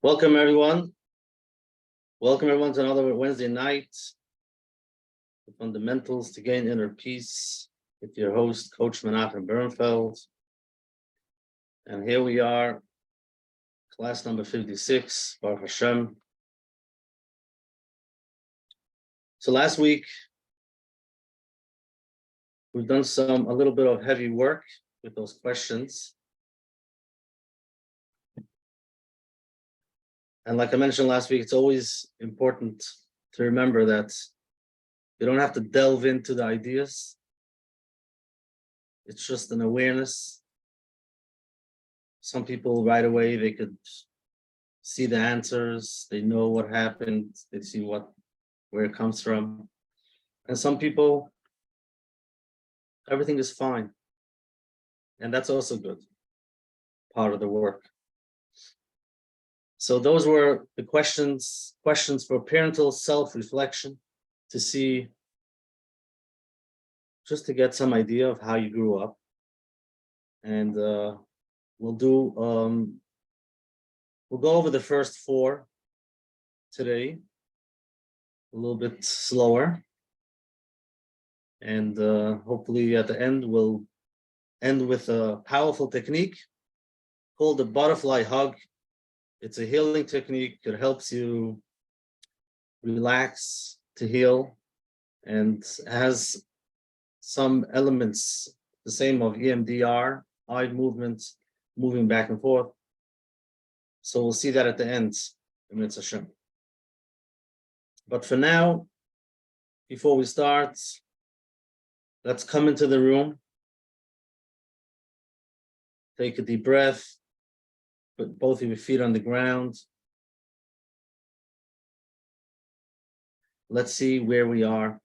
Welcome everyone. Welcome everyone to another Wednesday night. The fundamentals to gain inner peace with your host, Coach Menachem Bernfeld. And here we are, class number 56, Baruch Hashem. So last week, we've done a little bit of heavy work with those questions. And like I mentioned last week, it's always important to remember that you don't have to delve into the ideas. It's just an awareness. Some people right away, they could see the answers. They know what happened. They see where it comes from. And some people, everything is fine. And that's also good, part of the work. So those were the questions for parental self-reflection, to see, just to get some idea of how you grew up. And we'll go over the first four today, a little bit slower. And hopefully at the end, we'll end with a powerful technique called the butterfly hug. It's a healing technique. It helps you relax, to heal, and has some elements, the same of EMDR, eye movements, moving back and forth. So we'll see that at the end, in Mitzvah Hashem. But for now, before we start, let's come into the room. Take a deep breath. Put both of your feet on the ground. Let's see where we are,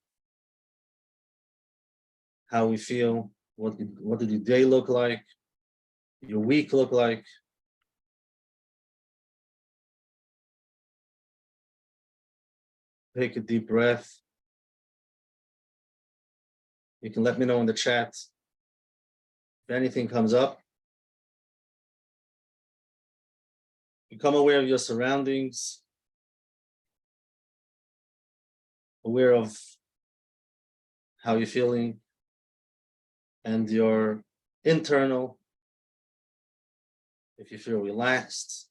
how we feel, what did your day look like, your week look like. Take a deep breath. You can let me know in the chat if anything comes up. Become aware of your surroundings, aware of how you're feeling, and your internal, if you feel relaxed,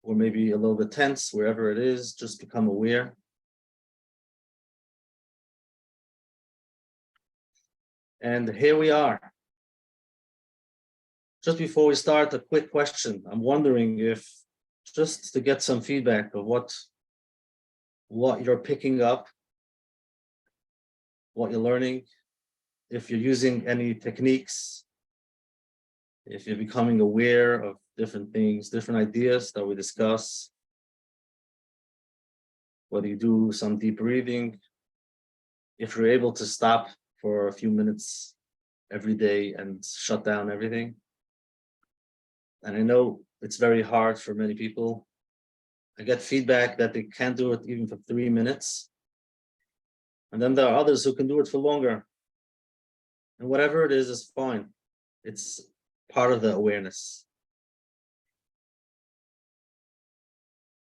or maybe a little bit tense, wherever it is, just become aware. And here we are. Just before we start, a quick question. I'm wondering if, just to get some feedback of what you're picking up, what you're learning, if you're using any techniques, if you're becoming aware of different things, different ideas that we discuss, whether you do some deep breathing, if you're able to stop for a few minutes every day and shut down everything. And I know it's very hard for many people. I get feedback that they can't do it even for 3 minutes. And then there are others who can do it for longer. And whatever it is fine. It's part of the awareness.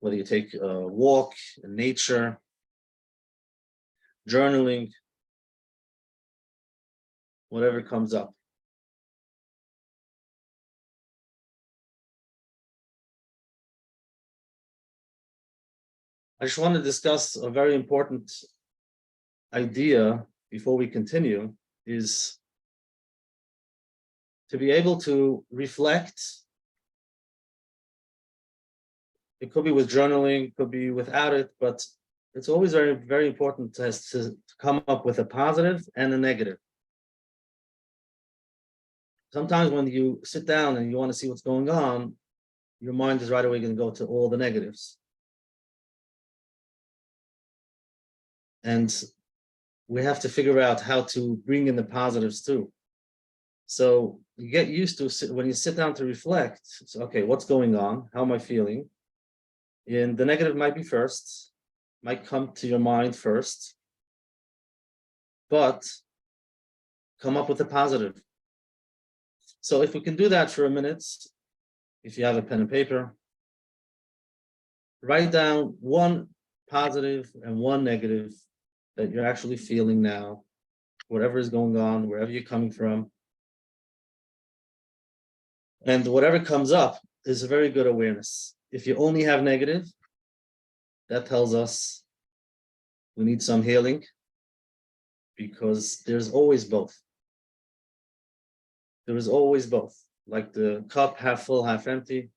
Whether you take a walk in nature, journaling, whatever comes up. I just want to discuss a very important idea before we continue, is to be able to reflect. It could be with journaling, could be without it, but it's always very, very important to come up with a positive and a negative. Sometimes when you sit down and you want to see what's going on, your mind is right away going to go to all the negatives. And we have to figure out how to bring in the positives too. So you get used to, when you sit down to reflect, so, okay, what's going on? How am I feeling? And the negative might be first, might come to your mind first, but come up with a positive. So if we can do that for a minute, if you have a pen and paper, Write down one positive and one negative that you're actually feeling now, whatever is going on, wherever you're coming from. And whatever comes up is a very good awareness. If you only have negative, that tells us we need some healing, because there's always both. There is always both, like the cup half full, half empty.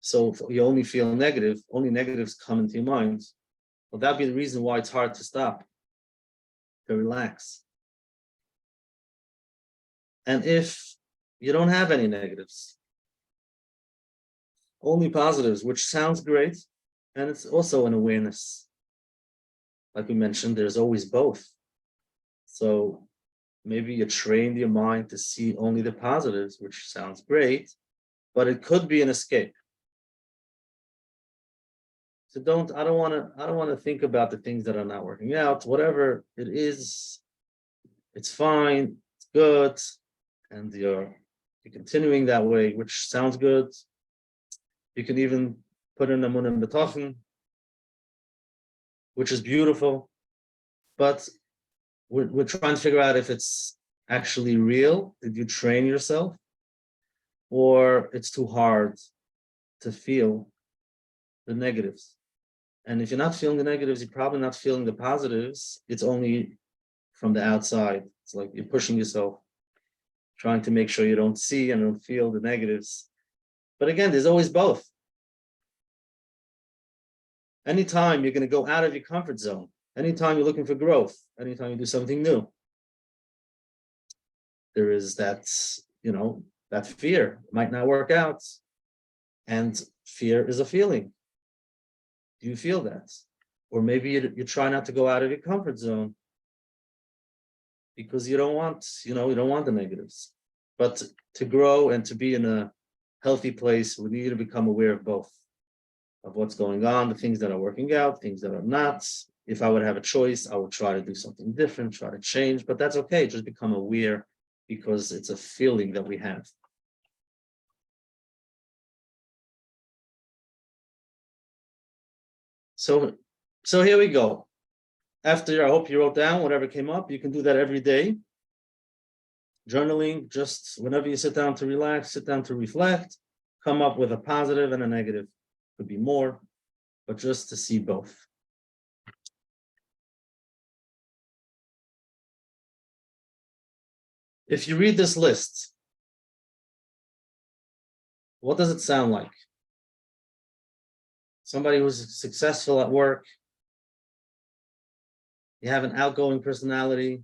So if you only feel negative, only negatives come into your mind. Well, that'd be the reason why it's hard to stop, to relax. And if you don't have any negatives, only positives, which sounds great, and it's also an awareness. Like we mentioned, there's always both. So maybe you trained your mind to see only the positives, which sounds great, but it could be an escape. So I don't want to think about the things that are not working out. Whatever it is, it's fine, it's good, and you're continuing that way, which sounds good. You can even put in Amun and B'tochen, which is beautiful, but we're trying to figure out if it's actually real. Did you train yourself? Or it's too hard to feel the negatives. And if you're not feeling the negatives, you're probably not feeling the positives. It's only from the outside. It's like you're pushing yourself, trying to make sure you don't see and don't feel the negatives. But again, there's always both. Anytime you're going to go out of your comfort zone, anytime you're looking for growth, anytime you do something new, there is that, that fear. It might not work out. And fear is a feeling. Do you feel that? Or maybe you try not to go out of your comfort zone because you don't want the negatives. But to grow and to be in a healthy place, we need to become aware of both, of what's going on, the things that are working out, things that are not. If I would have a choice, I would try to do something different, try to change, but that's okay. Just become aware, because it's a feeling that we have. So here we go. After, I hope you wrote down whatever came up. You can do that every day. Journaling, just whenever you sit down to relax, sit down to reflect, come up with a positive and a negative. Could be more, but just to see both. If you read this list, what does it sound like? Somebody who's successful at work. You have an outgoing personality.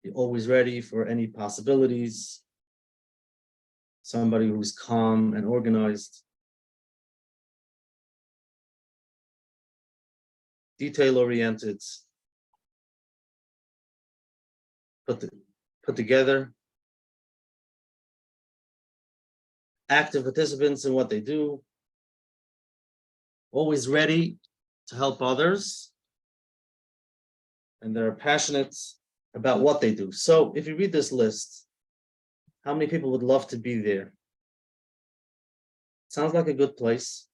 You're always ready for any possibilities. Somebody who's calm and organized. Detail-oriented. Put together. Active participants in what they do. Always ready to help others. And they're passionate about what they do. So if you read this list, how many people would love to be there? Sounds like a good place.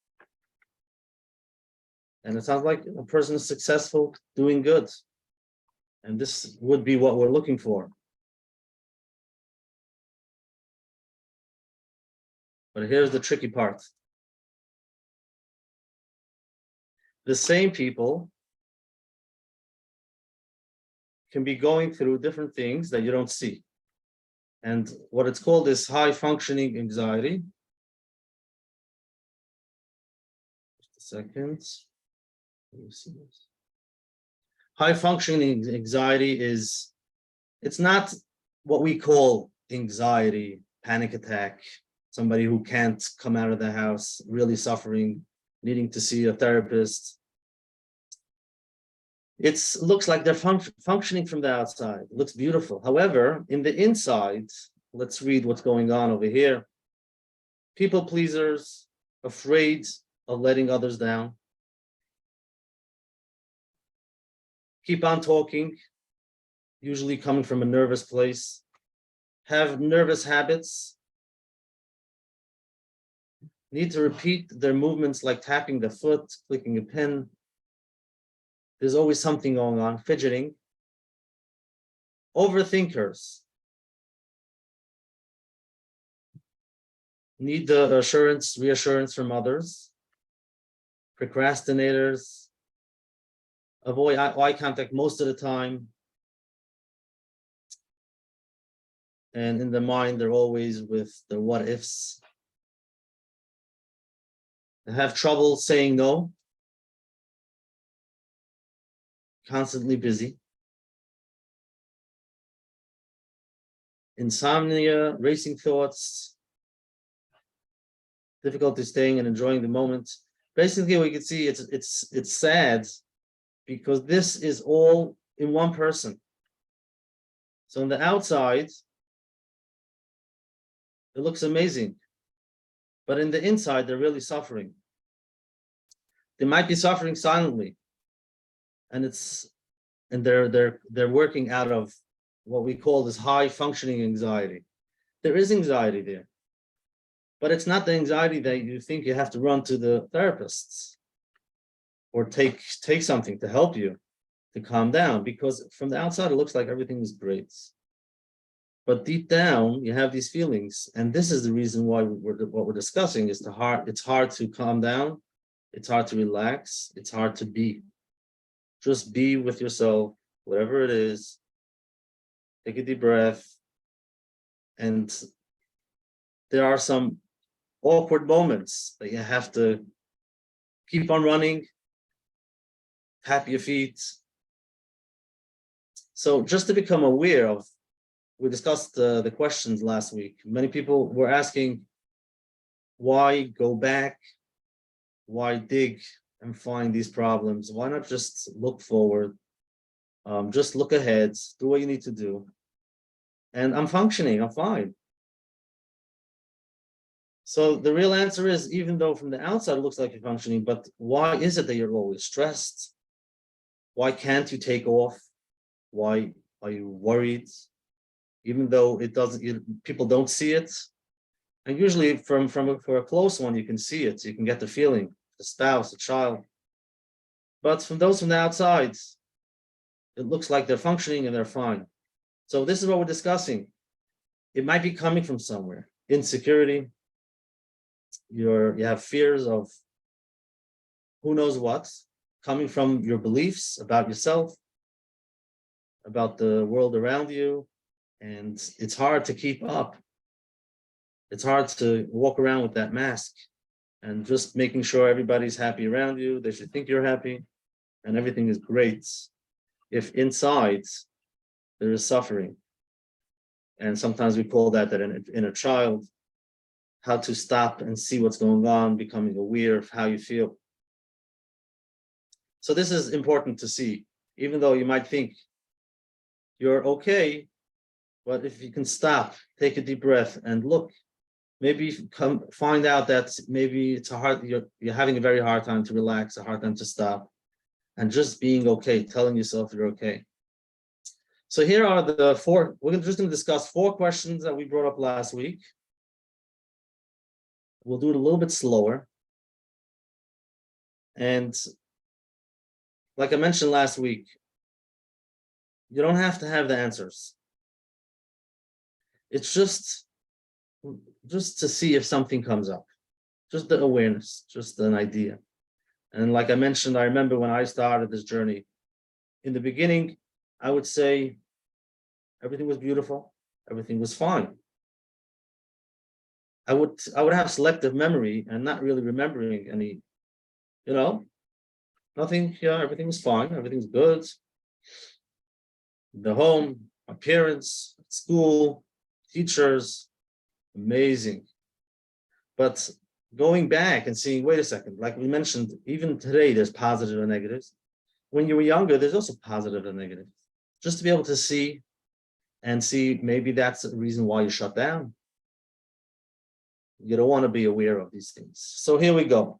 And it sounds like a person is successful, doing good. And this would be what we're looking for. But here's the tricky part. The same people can be going through different things that you don't see. And what it's called is high functioning anxiety. Just a second. Let me see this. High functioning anxiety it's not what we call anxiety, panic attack, somebody who can't come out of the house, really suffering, needing to see a therapist. It looks like they're functioning from the outside. It looks beautiful. However, in the inside, let's read what's going on over here. People pleasers, afraid of letting others down. Keep on talking, usually coming from a nervous place. Have nervous habits, need to repeat their movements like tapping the foot, clicking a pen. There's always something going on, fidgeting. Overthinkers need the reassurance from others. Procrastinators avoid eye contact most of the time. And in the mind, they're always with the what ifs. They have trouble saying no. Constantly busy. Insomnia, racing thoughts, difficulty staying and enjoying the moment. Basically, we can see it's sad because this is all in one person. So on the outside, it looks amazing, but in the inside, they're really suffering. They might be suffering silently, and they're working out of what we call this high functioning anxiety. There is anxiety there, but it's not the anxiety that you think you have to run to the therapists or take something to help you to calm down, because from the outside it looks like everything is great, but deep down you have these feelings, and this is the reason why what we're discussing is it's hard to calm down, it's hard to relax, it's hard to be. Just be with yourself, whatever it is. Take a deep breath. And there are some awkward moments that you have to keep on running, tap your feet. So just to become aware of, we discussed the questions last week. Many people were asking, why go back? Why dig and find these problems? Why not just look forward? Just look ahead, do what you need to do. And I'm functioning, I'm fine. So the real answer is, even though from the outside it looks like you're functioning, but why is it that you're always stressed? Why can't you take off? Why are you worried? Even though people don't see it. And usually for a close one, you can see it. You can get the feeling, the spouse, the child. But from those from the outside, it looks like they're functioning and they're fine. So this is what we're discussing. It might be coming from somewhere. Insecurity. You have fears of who knows what, coming from your beliefs about yourself, about the world around you, and it's hard to keep up. It's hard to walk around with that mask and just making sure everybody's happy around you. They should think you're happy and everything is great, if inside there is suffering. And sometimes we call that an inner child. How to stop and see what's going on, becoming aware of how you feel. So this is important to see, even though you might think you're okay, but if you can stop, take a deep breath and look, maybe find out that maybe you're having a very hard time to relax, a hard time to stop, and just being okay, telling yourself you're okay. So here are the four, we're just going to discuss 4 questions that we brought up last week. We'll do it a little bit slower. And like I mentioned last week, you don't have to have the answers. It's just to see if something comes up, just the awareness, just an idea. And like I mentioned, I remember when I started this journey, in the beginning, I would say everything was beautiful, everything was fine. I would have selective memory and not really remembering any, nothing, everything was fine, everything's good. The home, my parents, school, teachers, amazing. But going back and seeing, wait a second, like we mentioned, even today, there's positive and negatives. When you were younger, there's also positive and negative. Just to be able to see maybe that's the reason why you shut down. You don't want to be aware of these things. So here we go.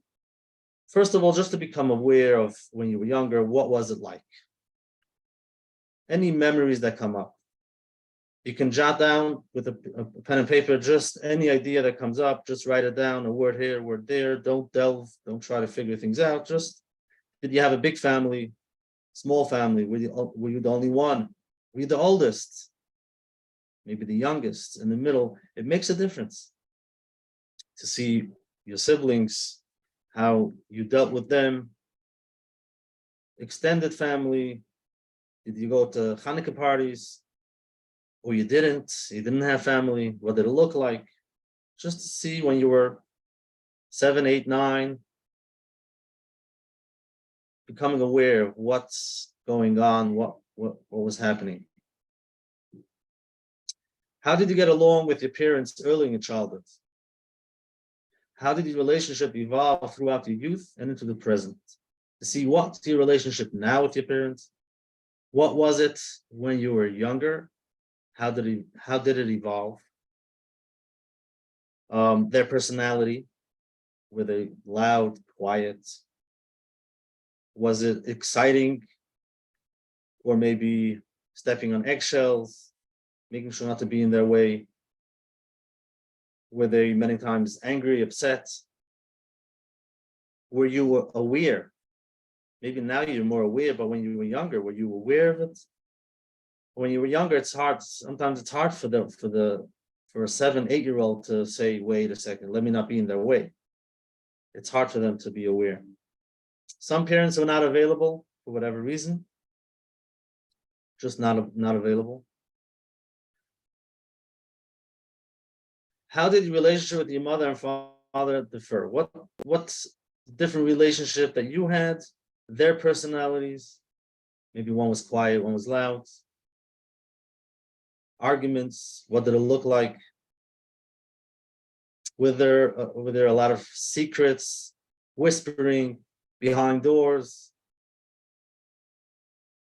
First of all, just to become aware of when you were younger, what was it like? Any memories that come up? You can jot down with a pen and paper just any idea that comes up, just write it down, a word here, a word there. Don't delve, don't try to figure things out. Just, did you have a big family, small family? Were you the only one? Were you the oldest? Maybe the youngest, in the middle? It makes a difference to see your siblings, how you dealt with them, extended family. Did you go to Hanukkah parties? Or you didn't have family? What did it look like? Just to see when you were 7, 8, 9, becoming aware of what's going on, what was happening. How did you get along with your parents early in your childhood? How did your relationship evolve throughout your youth and into the present? To see what's your relationship now with your parents? What was it when you were younger? How did it evolve? Their personality, were they loud, quiet? Was it exciting, or maybe stepping on eggshells, making sure not to be in their way? Were they many times angry, upset? Were you aware? Maybe now you're more aware, but when you were younger, were you aware of it? When you were younger, it's hard. Sometimes it's hard for a 7, 8-year-old to say, wait a second, let me not be in their way. It's hard for them to be aware. Some parents are not available for whatever reason, just not available. How did your relationship with your mother and father differ? What's the different relationship that you had, their personalities? Maybe one was quiet, one was loud. Arguments, what did it look like? Were there a lot of secrets, whispering behind doors,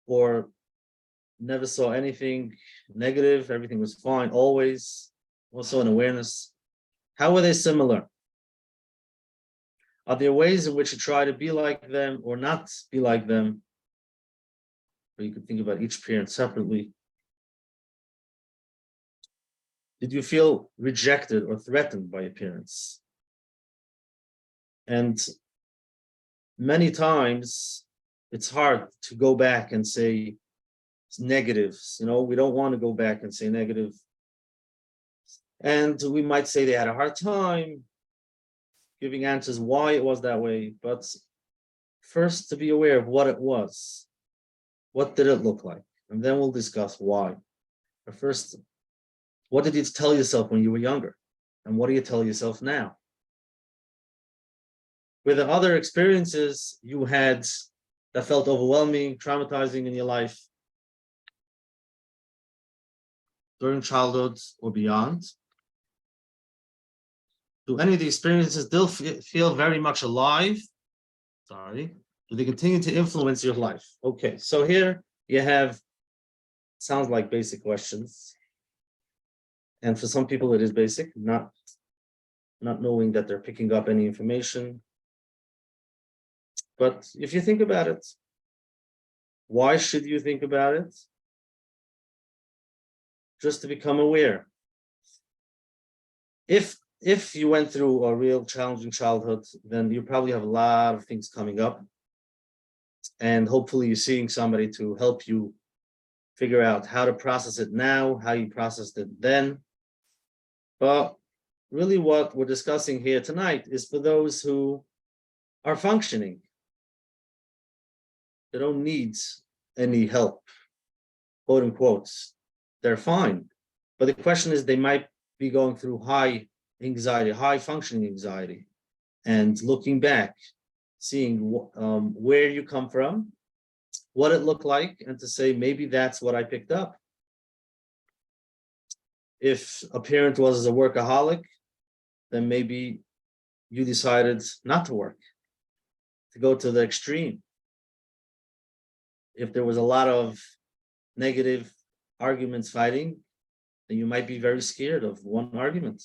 or never saw anything negative? Everything was fine always. Also an awareness. How were they similar? Are there ways in which you try to be like them or not be like them? Or you could think about each parent separately. Did you feel rejected or threatened by your parents? And many times it's hard to go back and say negatives. We don't want to go back and say negative. And we might say they had a hard time giving answers why it was that way. But first, to be aware of what it was. What did it look like? And then we'll discuss why. But first, what did you tell yourself when you were younger? And what do you tell yourself now? Were there other experiences you had that felt overwhelming, traumatizing in your life during childhood or beyond? Do any of the experiences still feel very much alive? Do they continue to influence your life? Okay, so here you have, sounds like basic questions. And for some people it is basic, not knowing that they're picking up any information. But if you think about it, why should you think about it? Just to become aware. If you went through a real challenging childhood, then you probably have a lot of things coming up. And hopefully you're seeing somebody to help you figure out how to process it now, how you processed it then. But really what we're discussing here tonight is for those who are functioning. They don't need any help, quote unquote. They're fine. But the question is, they might be going through high anxiety, high functioning anxiety, and looking back, seeing where you come from, what it looked like, and to say, maybe that's what I picked up. If a parent was a workaholic, then maybe you decided not to work, to go to the extreme. If there was a lot of negative arguments, fighting, then you might be very scared of one argument.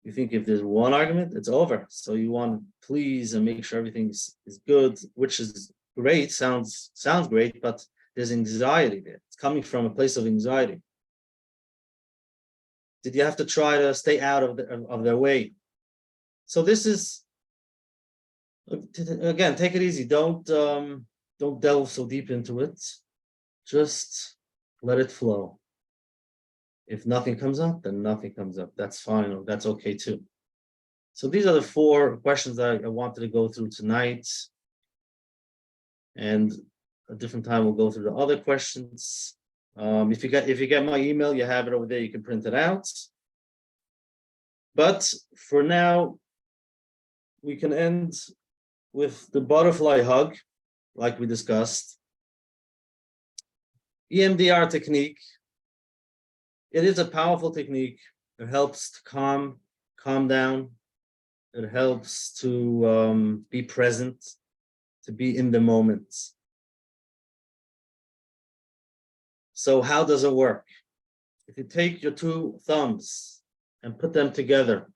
You think if there's one argument, it's over. So you want to please and make sure everything is good, which is great, sounds great, but there's anxiety there. It's coming from a place of anxiety. Did you have to try to stay out of their way? So this is, again, take it easy. Don't delve so deep into it. Just let it flow. If nothing comes up, then nothing comes up. That's fine, or that's okay too. So these are the 4 questions that I wanted to go through tonight. And a different time we'll go through the other questions. If you get my email, you have it over there, you can print it out. But for now, we can end with the butterfly hug, like we discussed. EMDR technique. It is a powerful technique. It helps to calm down. It helps to be present, to be in the moment. So how does it work? If you take your 2 thumbs and put them together,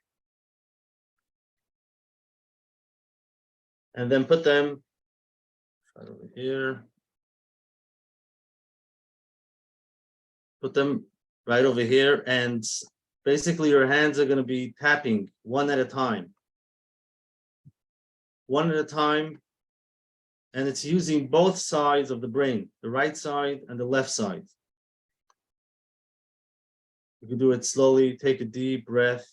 and then put them right over here, put them right over here, and basically your hands are going to be tapping one at a time. One at a time, and it's using both sides of the brain, the right side and the left side. You can do it slowly, take a deep breath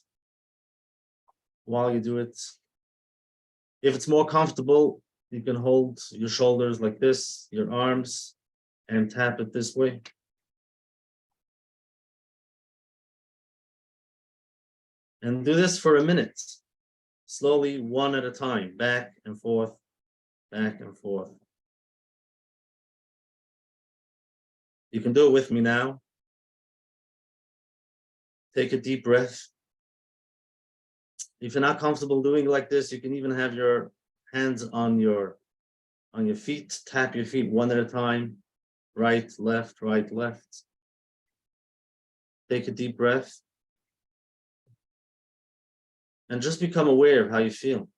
while you do it. If it's more comfortable, you can hold your shoulders like this, your arms, and tap it this way. And do this for a minute, slowly, one at a time, back and forth, back and forth. You can do it with me now. Take a deep breath. If you're not comfortable doing it like this, you can even have your hands on your feet, tap your feet one at a time, right, left, right, left. Take a deep breath. And just become aware of how you feel.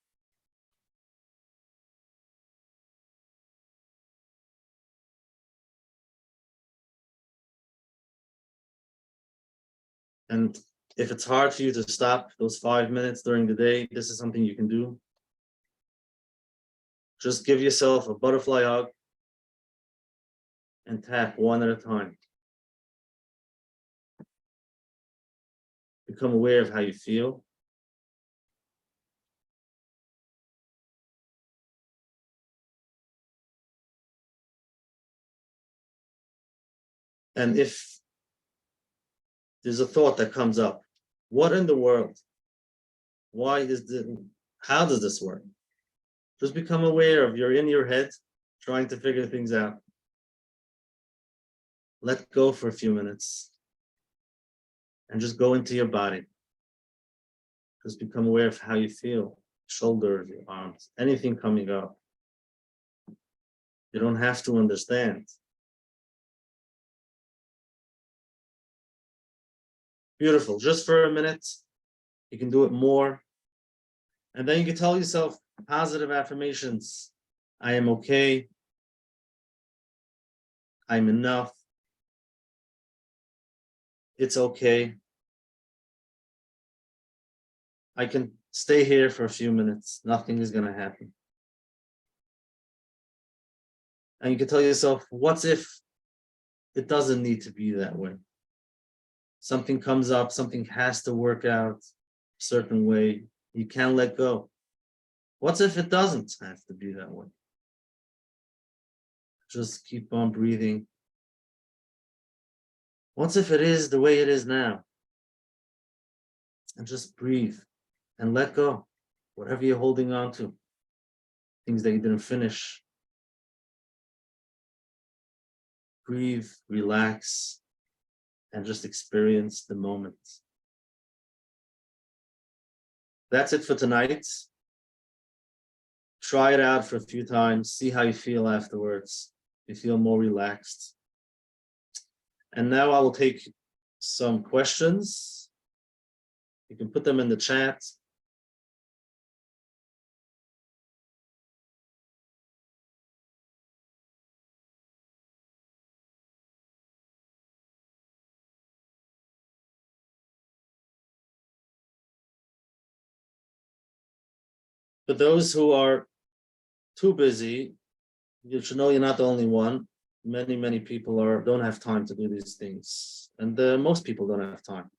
And if it's hard for you to stop those 5 minutes during the day, this is something you can do. Just give yourself a butterfly hug and tap one at a time. Become aware of how you feel. And if there's a thought that comes up, what in the world? How does this work? Just become aware of you're in your head trying to figure things out. Let go for a few minutes and just go into your body. Just become aware of how you feel, shoulders, your arms, anything coming up. You don't have to understand. Beautiful. Just for a minute, you can do it more. And then you can tell yourself positive affirmations. I am okay. I'm enough. It's okay. I can stay here for a few minutes. Nothing is going to happen. And you can tell yourself, what if it doesn't need to be that way? Something comes up, something has to work out a certain way. You can't let go. What if it doesn't have to be that way? Just keep on breathing. What if it is the way it is now? And just breathe and let go. Whatever you're holding on to, things that you didn't finish. Breathe, relax, and just experience the moment. That's it for tonight. Try it out for a few times. See how you feel afterwards. You feel more relaxed. And now I will take some questions. You can put them in the chat. But those who are too busy, you should know you're not the only one. Many people don't have time to do these things, and most people don't have time.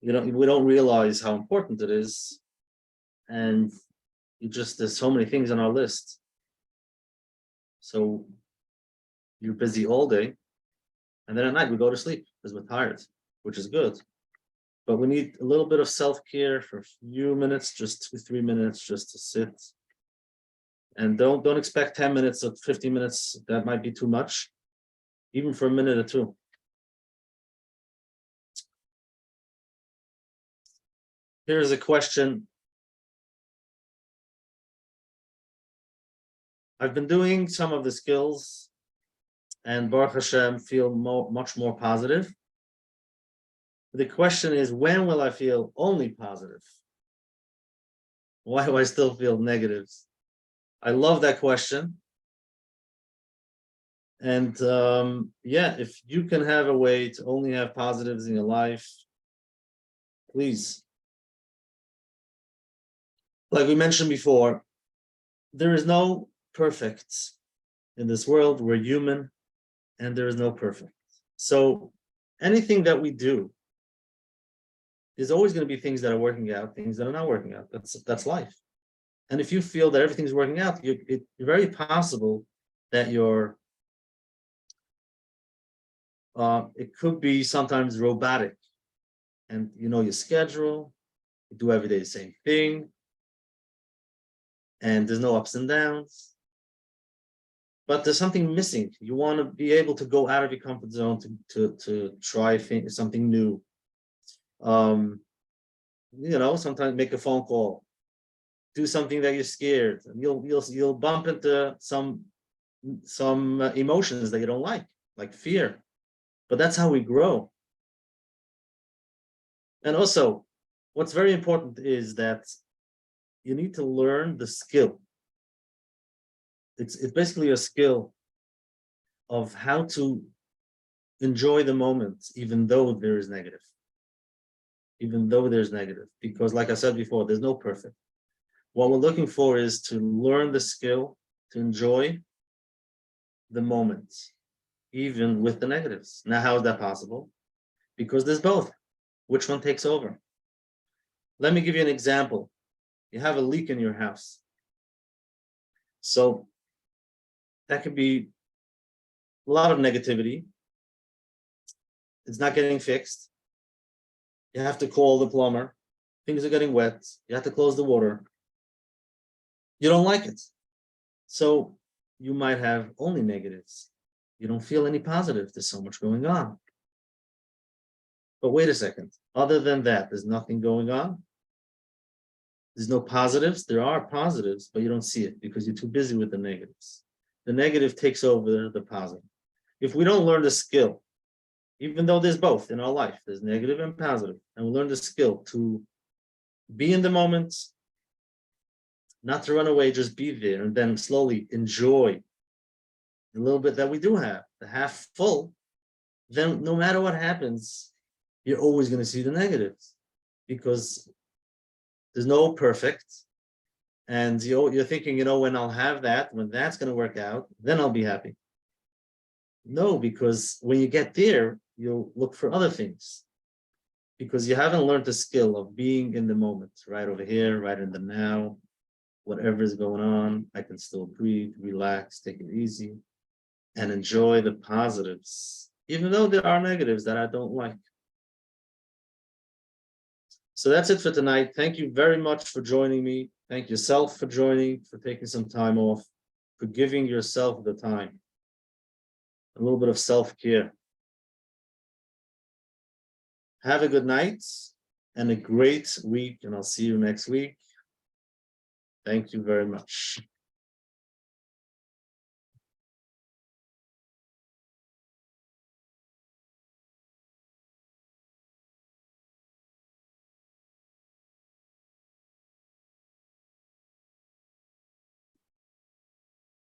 We don't realize how important it is, and there's so many things on our list. So you're busy all day, and then at night we go to sleep because we're tired, which is good. But we need a little bit of self-care for a few minutes, just 2-3 minutes, just to sit. And don't expect 10 minutes or 15 minutes. That might be too much, even for a minute or two. Here's a question. I've been doing some of the skills, and Baruch Hashem, feel much more positive. The question is, when will I feel only positive? Why do I still feel negatives? I love that question. And if you can have a way to only have positives in your life, please. Like we mentioned before, there is no perfect in this world. We're human, and there is no perfect. So anything that we do, there's always going to be things that are working out, things that are not working out. That's life. And if you feel that everything's working out, it's very possible that it could be sometimes robotic, and your schedule, you do every day the same thing, and there's no ups and downs. But there's something missing. You want to be able to go out of your comfort zone to try something new. Sometimes make a phone call, do something that you're scared, and you'll bump into some emotions that you don't like fear. But that's how we grow. And also, what's very important is that you need to learn the skill. It's basically a skill of how to enjoy the moment, even though there is negative. Even though there's negative, because like I said before, there's no perfect. What we're looking for is to learn the skill to enjoy the moment, even with the negatives. Now, how is that possible? Because there's both. Which one takes over? Let me give you an example. You have a leak in your house. So that could be a lot of negativity. It's not getting fixed. You have to call the plumber. Things are getting wet. You have to close the water. You don't like it. So you might have only negatives. You don't feel any positive. There's so much going on. But wait a second. Other than that, there's nothing going on. There's no positives. There are positives, but you don't see it because you're too busy with the negatives. The negative takes over the positive. If we don't learn the skill, even though there's both in our life, there's negative and positive, and we learn the skill to be in the moment, not to run away, just be there, and then slowly enjoy the little bit that we do have, the half full, then no matter what happens, you're always going to see the negatives because there's no perfect. And you're thinking, when I'll have that, when that's going to work out, then I'll be happy. No, because when you get there, you'll look for other things because you haven't learned the skill of being in the moment, right over here, right in the now, whatever is going on. I can still breathe, relax, take it easy, and enjoy the positives, even though there are negatives that I don't like. So that's it for tonight. Thank you very much for joining me. Thank yourself for joining, for taking some time off, for giving yourself the time. A little bit of self-care. Have a good night and a great week, and I'll see you next week. Thank you very much.